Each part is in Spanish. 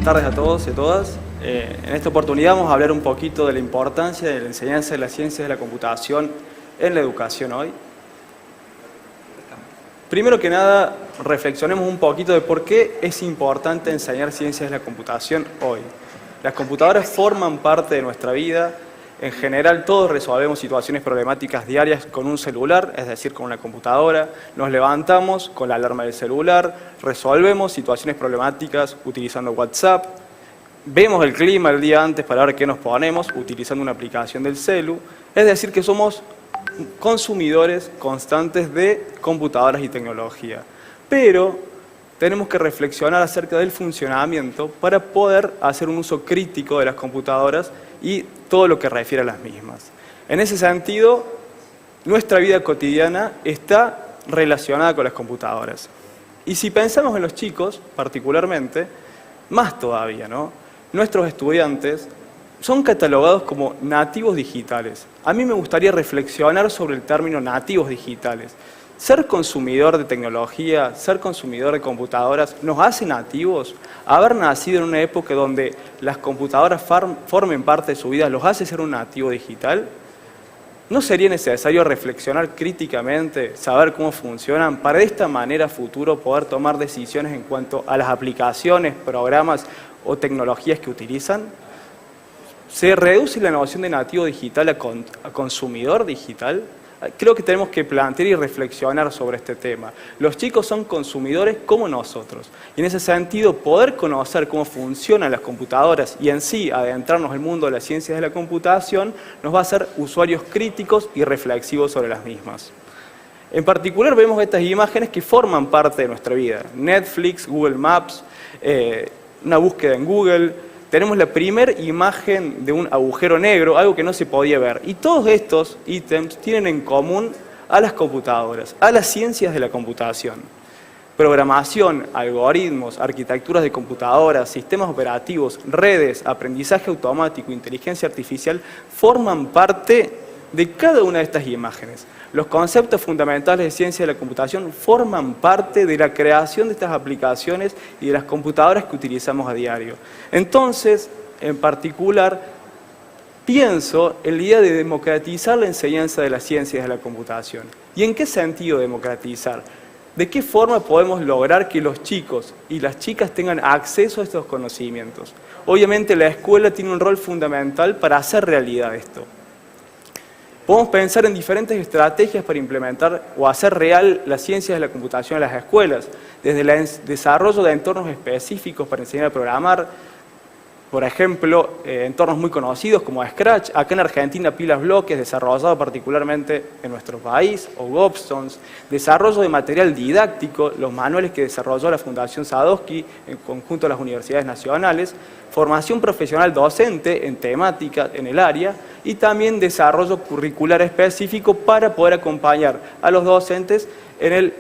tardes a todos y a todas. En esta oportunidad vamos a hablar un poquito de la importancia de la enseñanza de las ciencias de la computación en la educación hoy. Primero que nada, reflexionemos un poquito de por qué es importante enseñar ciencias de la computación hoy. Las computadoras forman parte de nuestra vida. En general, todos resolvemos situaciones problemáticas diarias con un celular, es decir, con una computadora. Nos levantamos con la alarma del celular, resolvemos situaciones problemáticas utilizando WhatsApp, vemos el clima el día antes para ver qué nos ponemos utilizando una aplicación del celu. Es decir, que somos consumidores constantes de computadoras y tecnología. Pero tenemos que reflexionar acerca del funcionamiento para poder hacer un uso crítico de las computadoras y todo lo que refiere a las mismas. En ese sentido, nuestra vida cotidiana está relacionada con las computadoras. Y si pensamos en los chicos, particularmente, más todavía, ¿no? Nuestros estudiantes son catalogados como nativos digitales. A mí me gustaría reflexionar sobre el término nativos digitales. Ser consumidor de tecnología, ser consumidor de computadoras, ¿nos hace nativos? Haber nacido en una época donde las computadoras formen parte de su vida, ¿los hace ser un nativo digital? ¿No sería necesario reflexionar críticamente, saber cómo funcionan, para de esta manera a futuro poder tomar decisiones en cuanto a las aplicaciones, programas o tecnologías que utilizan? ¿Se reduce la noción de nativo digital a consumidor digital? Creo que tenemos que plantear y reflexionar sobre este tema. Los chicos son consumidores como nosotros. Y en ese sentido, poder conocer cómo funcionan las computadoras y en sí adentrarnos en el mundo de las ciencias de la computación nos va a hacer usuarios críticos y reflexivos sobre las mismas. En particular vemos estas imágenes que forman parte de nuestra vida. Netflix, Google Maps, una búsqueda en Google. Tenemos la primera imagen de un agujero negro, algo que no se podía ver. Y todos estos ítems tienen en común a las computadoras, a las ciencias de la computación. Programación, algoritmos, arquitecturas de computadoras, sistemas operativos, redes, aprendizaje automático, inteligencia artificial, forman parte de cada una de estas imágenes. Los conceptos fundamentales de ciencia de la computación forman parte de la creación de estas aplicaciones y de las computadoras que utilizamos a diario. Entonces, en particular, pienso en la idea de democratizar la enseñanza de las ciencias de la computación. ¿Y en qué sentido democratizar? ¿De qué forma podemos lograr que los chicos y las chicas tengan acceso a estos conocimientos? Obviamente la escuela tiene un rol fundamental para hacer realidad esto. Podemos pensar en diferentes estrategias para implementar o hacer real las ciencias de la computación en las escuelas, desde el desarrollo de entornos específicos para enseñar a programar, por ejemplo, entornos muy conocidos como Scratch, acá en Argentina Pilas Bloques, desarrollado particularmente en nuestro país, o Gobstones, desarrollo de material didáctico, los manuales que desarrolló la Fundación Sadowski en conjunto a las universidades nacionales, formación profesional docente en temática en el área y también desarrollo curricular específico para poder acompañar a los docentes en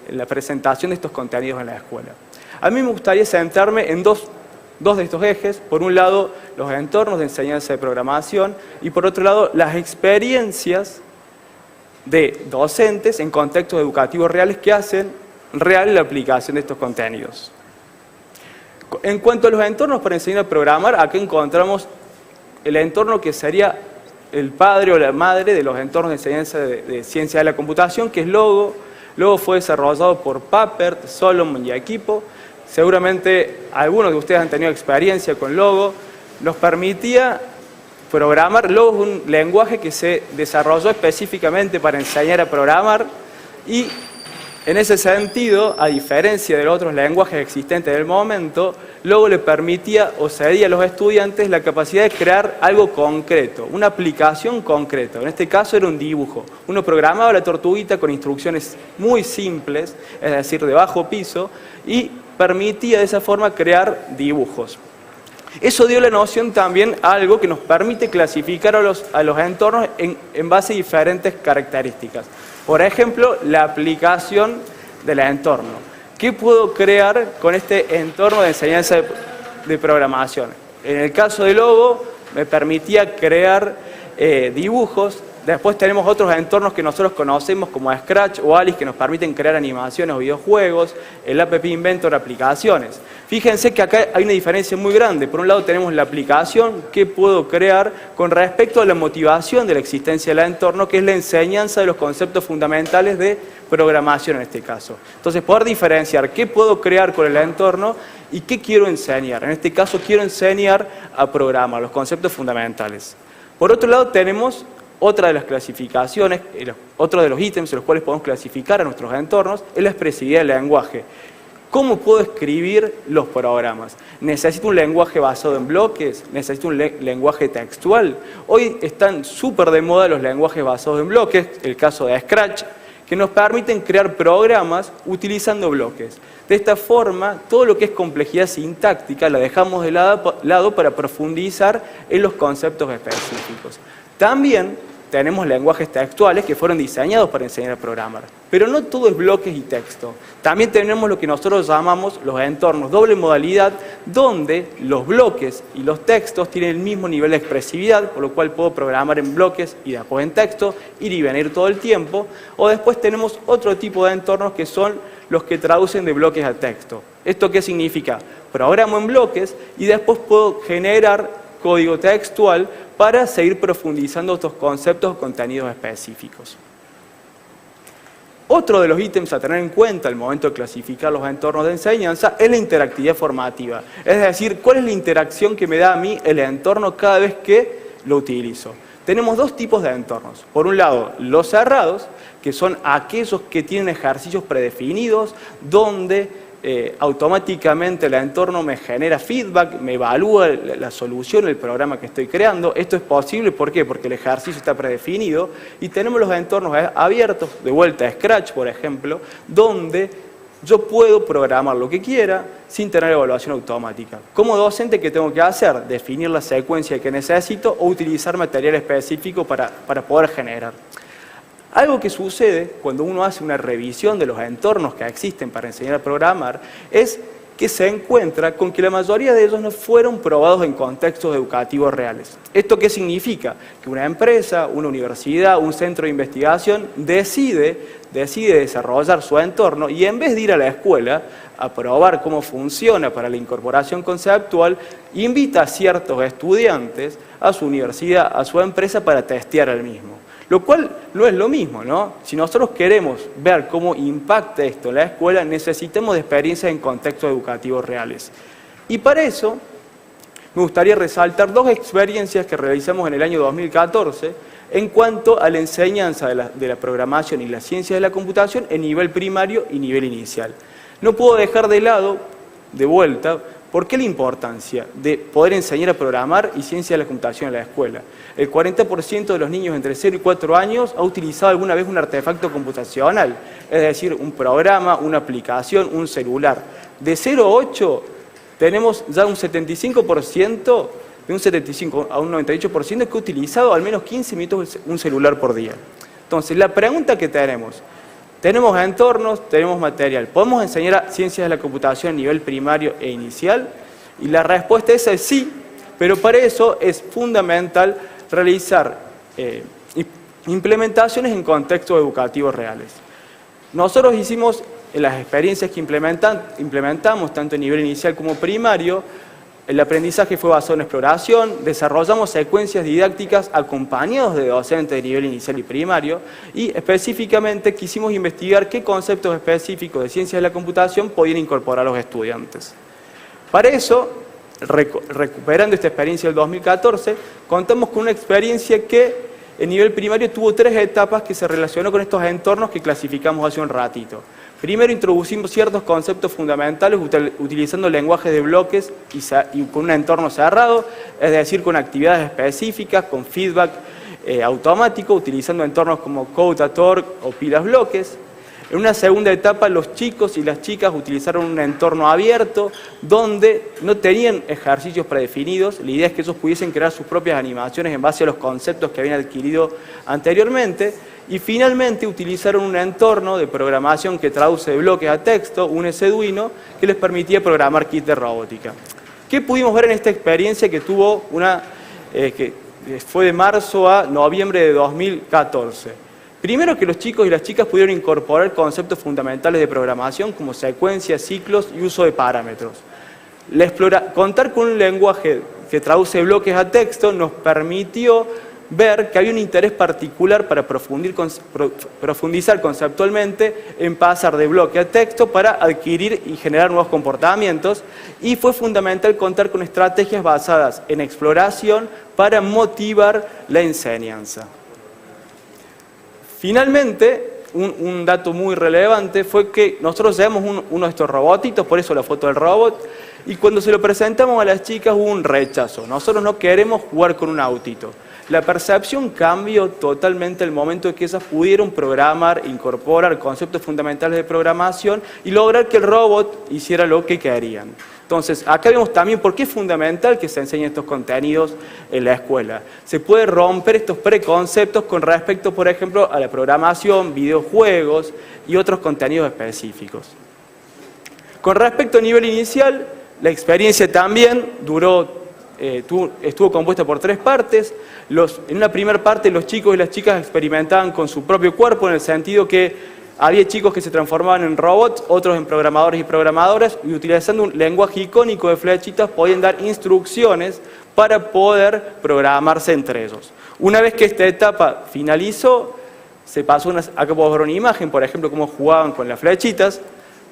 la presentación de estos contenidos en la escuela. A mí me gustaría centrarme en dos de estos ejes. Por un lado, los entornos de enseñanza de programación y por otro lado, las experiencias de docentes en contextos educativos reales que hacen real la aplicación de estos contenidos. En cuanto a los entornos para enseñar a programar, acá encontramos el entorno que sería el padre o la madre de los entornos de enseñanza de ciencia de la computación, que es Logo. Logo fue desarrollado por Papert, Solomon y equipo. Seguramente algunos de ustedes han tenido experiencia con Logo. Nos permitía programar. Logo es un lenguaje que se desarrolló específicamente para enseñar a programar y en ese sentido, a diferencia de los otros lenguajes existentes del momento, Logo le permitía o cedía a los estudiantes la capacidad de crear algo concreto, una aplicación concreta. En este caso era un dibujo. Uno programaba la tortuguita con instrucciones muy simples, es decir, de bajo piso, y permitía de esa forma crear dibujos. Eso dio la noción también a algo que nos permite clasificar a los entornos en base a diferentes características. Por ejemplo, la aplicación del entorno. ¿Qué puedo crear con este entorno de enseñanza de programación? En el caso de Logo, me permitía crear dibujos. Después tenemos otros entornos que nosotros conocemos como Scratch o Alice que nos permiten crear animaciones o videojuegos, el App Inventor aplicaciones. Fíjense que acá hay una diferencia muy grande. Por un lado tenemos la aplicación que puedo crear con respecto a la motivación de la existencia del entorno, que es la enseñanza de los conceptos fundamentales de programación en este caso. Entonces, poder diferenciar qué puedo crear con el entorno y qué quiero enseñar. En este caso, quiero enseñar a programar, los conceptos fundamentales. Por otro lado, tenemos otra de las clasificaciones, otro de los ítems en los cuales podemos clasificar a nuestros entornos, es la expresividad del lenguaje. ¿Cómo puedo escribir los programas? ¿Necesito un lenguaje basado en bloques? ¿Necesito un lenguaje textual? Hoy están súper de moda los lenguajes basados en bloques, el caso de Scratch, que nos permiten crear programas utilizando bloques. De esta forma, todo lo que es complejidad sintáctica la dejamos de lado para profundizar en los conceptos específicos. También tenemos lenguajes textuales que fueron diseñados para enseñar a programar. Pero no todo es bloques y texto. También tenemos lo que nosotros llamamos los entornos doble modalidad, donde los bloques y los textos tienen el mismo nivel de expresividad, por lo cual puedo programar en bloques y después en texto, ir y venir todo el tiempo. O después tenemos otro tipo de entornos que son los que traducen de bloques a texto. ¿Esto qué significa? Programo en bloques y después puedo generar código textual para seguir profundizando estos conceptos o contenidos específicos. Otro de los ítems a tener en cuenta al momento de clasificar los entornos de enseñanza es la interactividad formativa. Es decir, cuál es la interacción que me da a mí el entorno cada vez que lo utilizo. Tenemos dos tipos de entornos. Por un lado, los cerrados, que son aquellos que tienen ejercicios predefinidos, donde automáticamente el entorno me genera feedback, me evalúa la solución, el programa que estoy creando. Esto es posible, ¿por qué? Porque el ejercicio está predefinido. Y tenemos los entornos abiertos, de vuelta a Scratch, por ejemplo, donde yo puedo programar lo que quiera sin tener evaluación automática. Como docente, ¿qué tengo que hacer? Definir la secuencia que necesito o utilizar material específico para poder generar. Algo que sucede cuando uno hace una revisión de los entornos que existen para enseñar a programar es que se encuentra con que la mayoría de ellos no fueron probados en contextos educativos reales. ¿Esto qué significa? Que una empresa, una universidad, un centro de investigación decide desarrollar su entorno y en vez de ir a la escuela a probar cómo funciona para la incorporación conceptual, invita a ciertos estudiantes a su universidad, a su empresa para testear el mismo. Lo cual no es lo mismo, ¿no? Si nosotros queremos ver cómo impacta esto en la escuela, necesitamos de experiencias en contextos educativos reales. Y para eso, me gustaría resaltar dos experiencias que realizamos en el año 2014 en cuanto a la enseñanza de la programación y la ciencia de la computación en nivel primario y nivel inicial. No puedo dejar de lado, de vuelta, ¿por qué la importancia de poder enseñar a programar y ciencia de la computación en la escuela? El 40% de los niños entre 0 y 4 años ha utilizado alguna vez un artefacto computacional, es decir, un programa, una aplicación, un celular. De 0 a 8 tenemos ya un 75%, de un 75 a un 98% que ha utilizado al menos 15 minutos un celular por día. Entonces, la pregunta que tenemos entornos, tenemos material. ¿Podemos enseñar ciencias de la computación a nivel primario e inicial? Y la respuesta es sí, pero para eso es fundamental realizar implementaciones en contextos educativos reales. Nosotros hicimos en las experiencias que implementamos, tanto a nivel inicial como primario, el aprendizaje fue basado en exploración, desarrollamos secuencias didácticas acompañados de docentes de nivel inicial y primario y específicamente quisimos investigar qué conceptos específicos de ciencias de la computación podían incorporar los estudiantes. Para eso, recuperando esta experiencia del 2014, contamos con una experiencia que en nivel primario tuvo 3 etapas que se relacionó con estos entornos que clasificamos hace un ratito. Primero introducimos ciertos conceptos fundamentales utilizando lenguajes de bloques y con un entorno cerrado, es decir, con actividades específicas, con feedback automático, utilizando entornos como Code.org o pilas bloques. En una segunda etapa, los chicos y las chicas utilizaron un entorno abierto donde no tenían ejercicios predefinidos. La idea es que ellos pudiesen crear sus propias animaciones en base a los conceptos que habían adquirido anteriormente. Y finalmente utilizaron un entorno de programación que traduce de bloques a texto, un Arduino, que les permitía programar kits de robótica. ¿Qué pudimos ver en esta experiencia que tuvo que fue de marzo a noviembre de 2014? Primero, que los chicos y las chicas pudieron incorporar conceptos fundamentales de programación como secuencias, ciclos y uso de parámetros. Contar con un lenguaje que traduce bloques a texto nos permitió ver que había un interés particular para profundizar conceptualmente en pasar de bloque a texto para adquirir y generar nuevos comportamientos, y fue fundamental contar con estrategias basadas en exploración para motivar la enseñanza. Finalmente, un dato muy relevante fue que nosotros llevamos uno de estos robotitos, por eso la foto del robot, y cuando se lo presentamos a las chicas hubo un rechazo. Nosotros no queremos jugar con un autito. La percepción cambió totalmente el momento en que ellas pudieron programar, incorporar conceptos fundamentales de programación y lograr que el robot hiciera lo que querían. Entonces, acá vemos también por qué es fundamental que se enseñen estos contenidos en la escuela. Se puede romper estos preconceptos con respecto, por ejemplo, a la programación, videojuegos y otros contenidos específicos. Con respecto a nivel inicial, la experiencia también estuvo compuesta por 3 partes. En una primera parte los chicos y las chicas experimentaban con su propio cuerpo, en el sentido que había chicos que se transformaban en robots, otros en programadores y programadoras, y utilizando un lenguaje icónico de flechitas podían dar instrucciones para poder programarse entre ellos. Una vez que esta etapa finalizó, se pasó acá podemos ver una imagen, por ejemplo, cómo jugaban con las flechitas.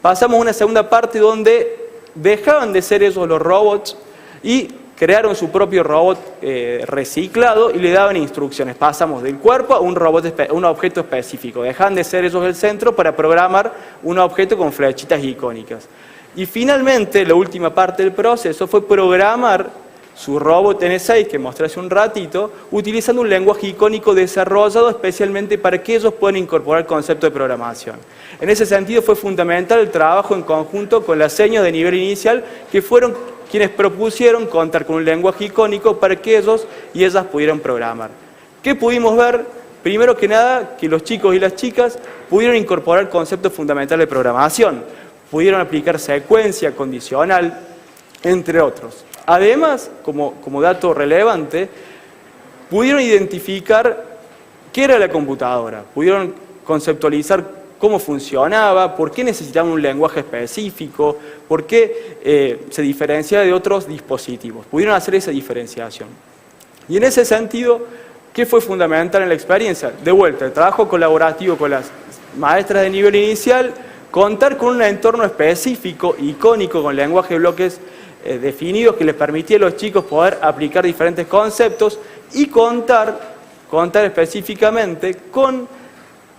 Pasamos a una segunda parte donde dejaban de ser ellos los robots y crearon su propio robot reciclado y le daban instrucciones. Pasamos del cuerpo a un objeto específico. Dejaban de ser ellos el centro para programar un objeto con flechitas icónicas. Y finalmente, la última parte del proceso fue programar su robot N6, que mostré hace un ratito, utilizando un lenguaje icónico desarrollado especialmente para que ellos puedan incorporar el concepto de programación. En ese sentido fue fundamental el trabajo en conjunto con las señas de nivel inicial, que fueron quienes propusieron contar con un lenguaje icónico para que ellos y ellas pudieran programar. ¿Qué pudimos ver? Primero que nada, que los chicos y las chicas pudieron incorporar conceptos fundamentales de programación, pudieron aplicar secuencia, condicional, entre otros. Además, como dato relevante, pudieron identificar qué era la computadora, pudieron conceptualizar cómo funcionaba, por qué necesitaban un lenguaje específico, por qué se diferencia de otros dispositivos. Pudieron hacer esa diferenciación. Y en ese sentido, ¿qué fue fundamental en la experiencia? De vuelta, el trabajo colaborativo con las maestras de nivel inicial, contar con un entorno específico, icónico, con lenguaje de bloques definidos que les permitía a los chicos poder aplicar diferentes conceptos y contar específicamente con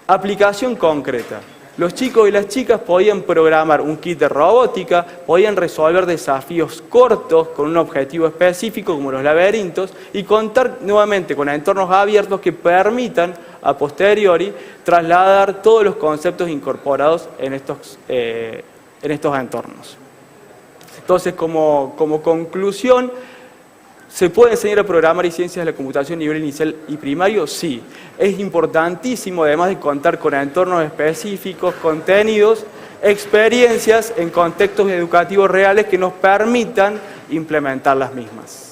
aplicación concreta. Los chicos y las chicas podían programar un kit de robótica, podían resolver desafíos cortos con un objetivo específico como los laberintos y contar nuevamente con entornos abiertos que permitan a posteriori trasladar todos los conceptos incorporados en estos entornos. Entonces, como conclusión, ¿se puede enseñar a programar y ciencias de la computación a nivel inicial y primario? Sí. Es importantísimo, además de contar con entornos específicos, contenidos, experiencias en contextos educativos reales que nos permitan implementar las mismas.